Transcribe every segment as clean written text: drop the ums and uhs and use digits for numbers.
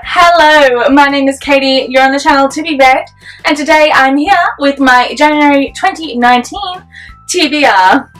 Hello, my name is Katie, you're on the channel To Be Read, and today I'm here with my January 2019 TBR.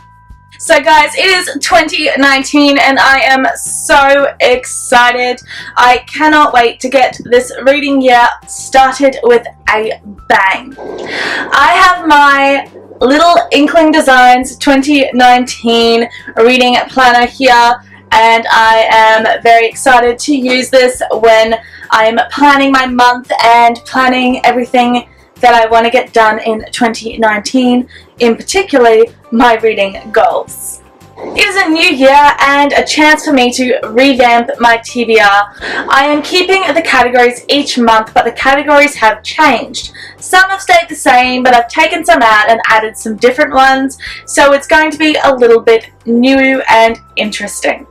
So guys, it is 2019 and I am so excited. I cannot wait to get this reading year started with a bang. I have my Little Inkling Designs 2019 reading planner here, and I am very excited to use this when I'm planning my month and planning everything that I want to get done in 2019, in particular my reading goals. It is a new year and a chance for me to revamp my TBR. I am keeping the categories each month, but the categories have changed. Some have stayed the same, but I've taken some out and added some different ones, so it's going to be a little bit new and interesting.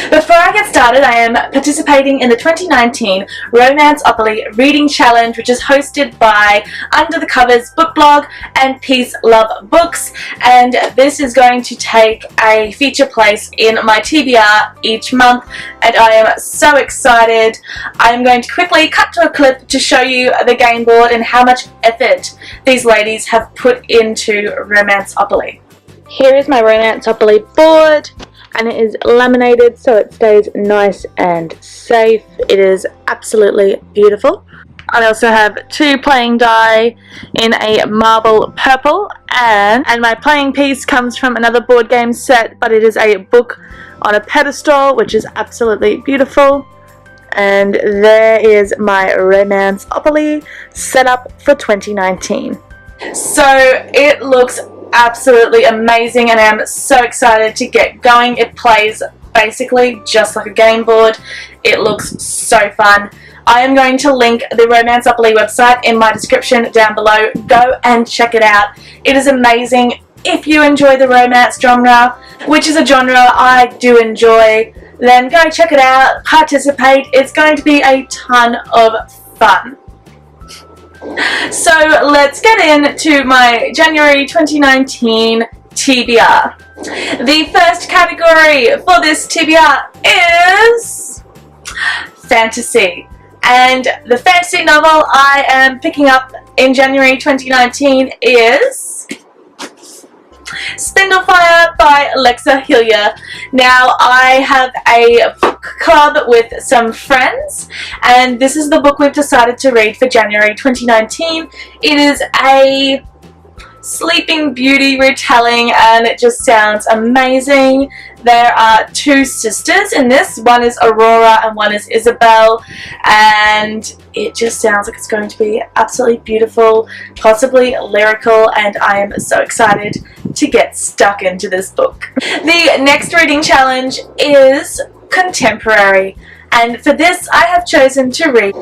Before I get started, I am participating in the 2019 Romanceopoly Reading Challenge, which is hosted by Under the Covers book blog and Peace Love Books, and this is going to take a feature place in my TBR each month, and I am so excited. I am going to quickly cut to a clip to show you the game board and how much effort these ladies have put into Romanceopoly. Here is my Romanceopoly board, and it is laminated so it stays nice and safe. It is absolutely beautiful. I also have two playing die in a marble purple, and my playing piece comes from another board game set, but it is a book on a pedestal, which is absolutely beautiful. And there is my Romanceopoly setup for 2019. So it looks absolutely amazing and I'm so excited to get going. It plays basically just like a game board. It looks so fun. I am going to link the Romanceopoly website in my description down below. Go and check it out. It is amazing. If you enjoy the romance genre, which is a genre I do enjoy, then go check it out, participate. It's going to be a ton of fun. So let's get into my January 2019 TBR. The first category for this TBR is fantasy. And the fantasy novel I am picking up in January 2019 is Spindlefire by Alexa Hillier. Now, I have a book club with some friends, and this is the book we've decided to read for January 2019. It is a Sleeping Beauty retelling, and it just sounds amazing. There are two sisters in this. One is Aurora and one is Isabel, and it just sounds like it's going to be absolutely beautiful, possibly lyrical, and I am so excited to get stuck into this book. The next reading challenge is contemporary, and for this I have chosen to read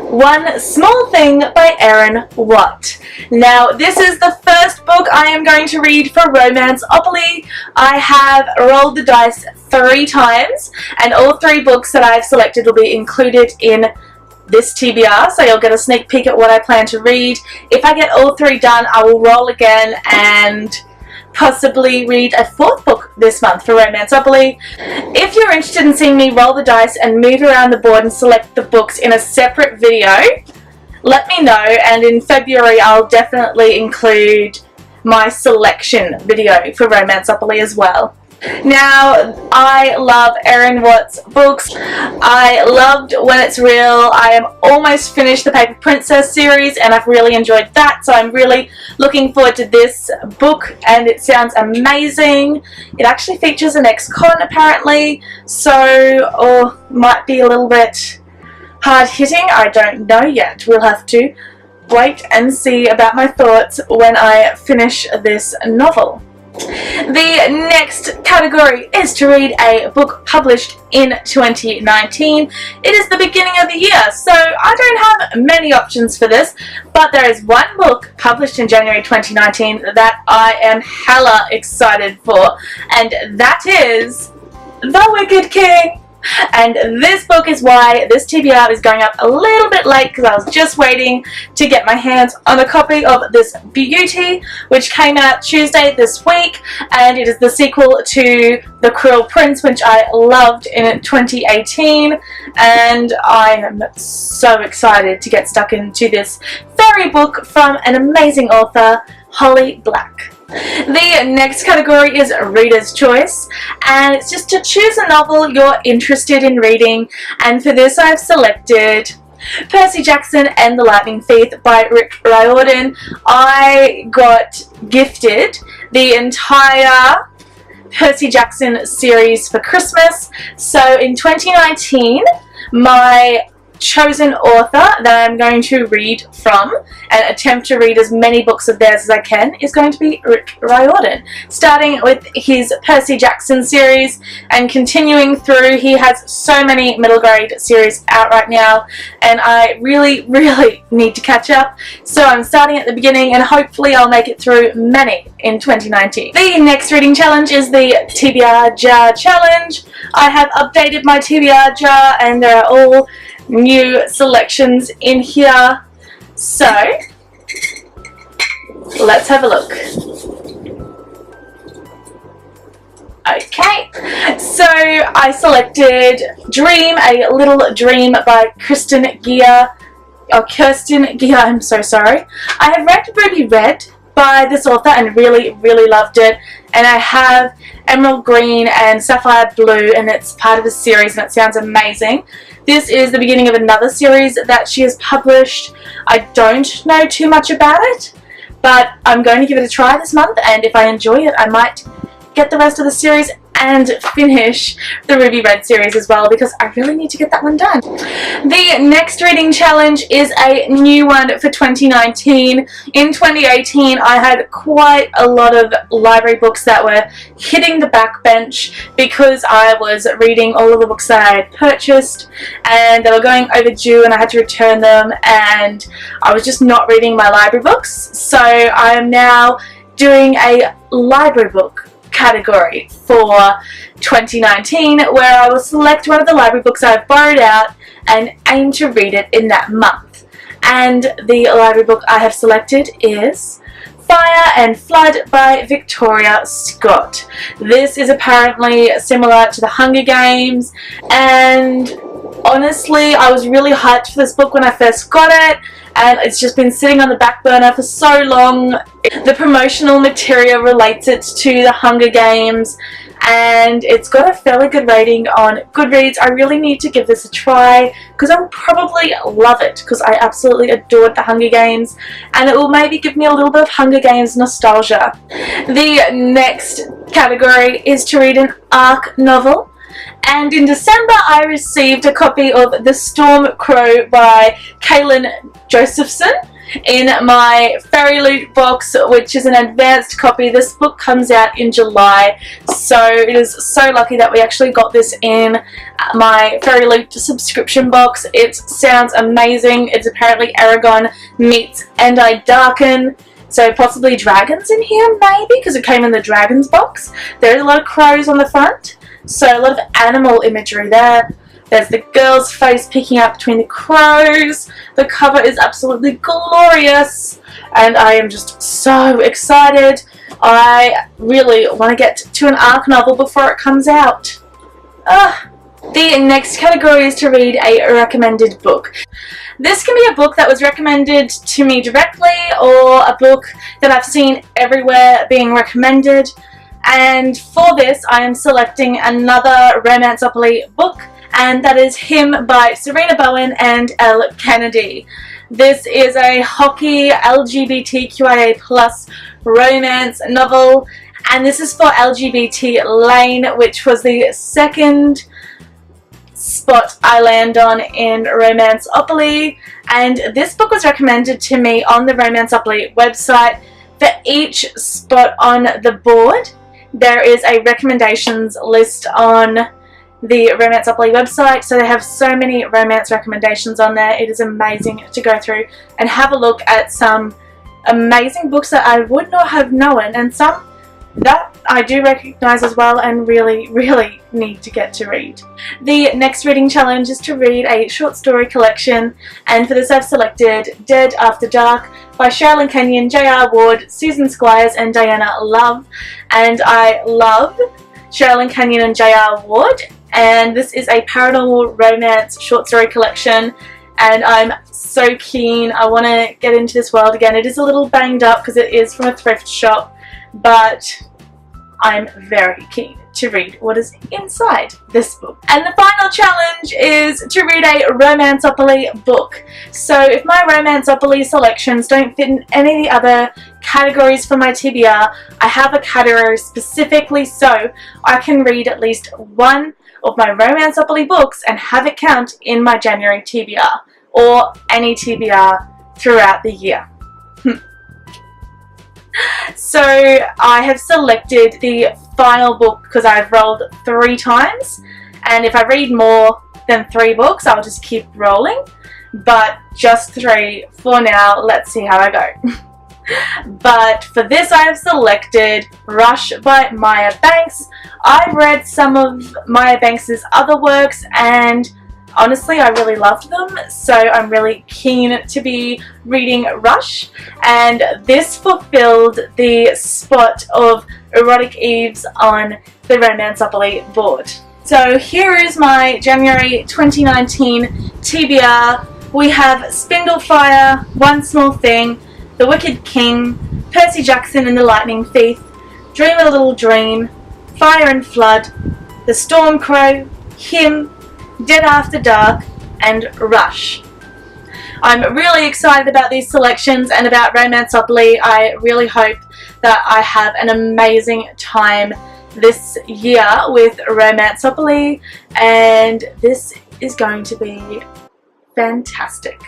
One Small Thing by Erin Watt. Now, this is the first book I am going to read for Romanceopoly. I have rolled the dice 3 times, and all 3 books that I've selected will be included in this TBR, so you'll get a sneak peek at what I plan to read. If I get all 3 done, I will roll again and possibly read a 4th book this month for Romanceopoly. If you're interested in seeing me roll the dice and move around the board and select the books in a separate video, let me know, and in February I'll definitely include my selection video for Romanceopoly as well. Now, I love Erin Watt's books. I loved When It's Real. I am almost finished the Paper Princess series and I've really enjoyed that, so I'm really looking forward to this book, and it sounds amazing. It actually features an ex-con apparently, so might be a little bit hard-hitting. I don't know yet. We'll have to wait and see about my thoughts when I finish this novel. The next category is to read a book published in 2019. It is the beginning of the year, so I don't have many options for this, but there is one book published in January 2019 that I am hella excited for, and that is The Wicked King And this book is why this TBR is going up a little bit late, because I was just waiting to get my hands on a copy of this beauty, which came out Tuesday this week, and it is the sequel to The Cruel Prince, which I loved in 2018, and I am so excited to get stuck into this fairy book from an amazing author, Holly Black. The next category is Reader's Choice, and it's just to choose a novel you're interested in reading, and for this I've selected Percy Jackson and the Lightning Thief by Rick Riordan. I got gifted the entire Percy Jackson series for Christmas, so in 2019 my chosen author that I'm going to read from and attempt to read as many books of theirs as I can is going to be Rick Riordan, starting with his Percy Jackson series and continuing through. He has so many middle grade series out right now, and I really need to catch up, so I'm starting at the beginning and hopefully I'll make it through many in 2019. The next reading challenge is the TBR jar challenge. I have updated my TBR jar and there are all new selections in here, so let's have a look. Okay, so I selected Dream, A Little Dream by Kirsten Gier, I'm so sorry. I have read Ruby Red by this author and really loved it, and I have Emerald Green and Sapphire Blue, and it's part of a series and it sounds amazing. This is the beginning of another series that she has published. I don't know too much about it, but I'm going to give it a try this month, and if I enjoy it I might get the rest of the series and finish the Ruby Red series as well, because I really need to get that one done. The next reading challenge is a new one for 2019. In 2018 I had quite a lot of library books that were hitting the backbench because I was reading all of the books that I had purchased and they were going overdue and I had to return them, and I was just not reading my library books. So I am now doing a library book category for 2019, where I will select one of the library books I've borrowed out and aim to read it in that month. And the library book I have selected is Fire and Flood by Victoria Scott. This is apparently similar to the Hunger Games, and honestly I was really hyped for this book when I first got it, and it's just been sitting on the back burner for so long. The promotional material relates it to the Hunger Games, and it's got a fairly good rating on Goodreads. I really need to give this a try because I'll probably love it because I absolutely adored the Hunger Games, and it will maybe give me a little bit of Hunger Games nostalgia. The next category is to read an ARC novel. And in December I received a copy of The Storm Crow by Kaylin Josephson in my Fairy Loot box, which is an advanced copy. This book comes out in July, so it is so lucky that we actually got this in my Fairy Loot subscription box. It sounds amazing. It's apparently Aragon meets And I Darken. So possibly dragons in here maybe, because it came in the dragons box. There's a lot of crows on the front, so a lot of animal imagery there. There's the girl's face peeking out between the crows. The cover is absolutely glorious, and I am just so excited. I really want to get to an ARC novel before it comes out. The next category is to read a recommended book. This can be a book that was recommended to me directly, or a book that I've seen everywhere being recommended. And for this I am selecting another Romanceopoly book, and that is Him by Serena Bowen and Elle Kennedy. This is a hockey LGBTQIA+ romance novel, and this is for LGBT Lane, which was the second spot I land on in Romanceopoly, and this book was recommended to me on the Romanceopoly website. For each spot on the board there is a recommendations list on the Romanceopoly website, so they have so many romance recommendations on there. It is amazing to go through and have a look at some amazing books that I would not have known, and some that I do recognise as well and really, really need to get to read. The next reading challenge is to read a short story collection, and for this I've selected Dead After Dark by Sherilyn Kenyon, J.R. Ward, Susan Squires and Diana Love. And I love Sherilyn Kenyon and J.R. Ward, and this is a paranormal romance short story collection, and I'm so keen. I want to get into this world again. It is a little banged up because it is from a thrift shop, but I'm very keen to read what is inside this book. And the final challenge is to read a Romanceopoly book. So if my Romanceopoly selections don't fit in any of the other categories for my TBR, I have a category specifically so I can read at least one of my Romanceopoly books and have it count in my January TBR, or any TBR throughout the year. So I have selected the final book because I've rolled 3 times, and if I read more than 3 books I'll just keep rolling, but just 3 for now. Let's see how I go. But for this I have selected Rush by Maya Banks. I've read some of Maya Banks' other works and honestly, I really loved them, so I'm really keen to be reading Rush, and this fulfilled the spot of Erotic Eves on the Romanceopoly board. So here is my January 2019 TBR. We have Spindlefire, One Small Thing, The Wicked King, Percy Jackson and the Lightning Thief, Dream a Little Dream, Fire and Flood, The Storm Crow, Him, Dead After Dark and Rush. I'm really excited about these selections and about Romanceopoly. I really hope that I have an amazing time this year with Romanceopoly, and this is going to be fantastic.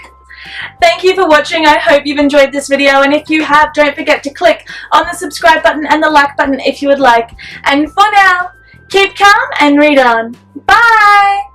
Thank you for watching. I hope you've enjoyed this video, and if you have, don't forget to click on the subscribe button and the like button if you would like. And for now, keep calm and read on. Bye!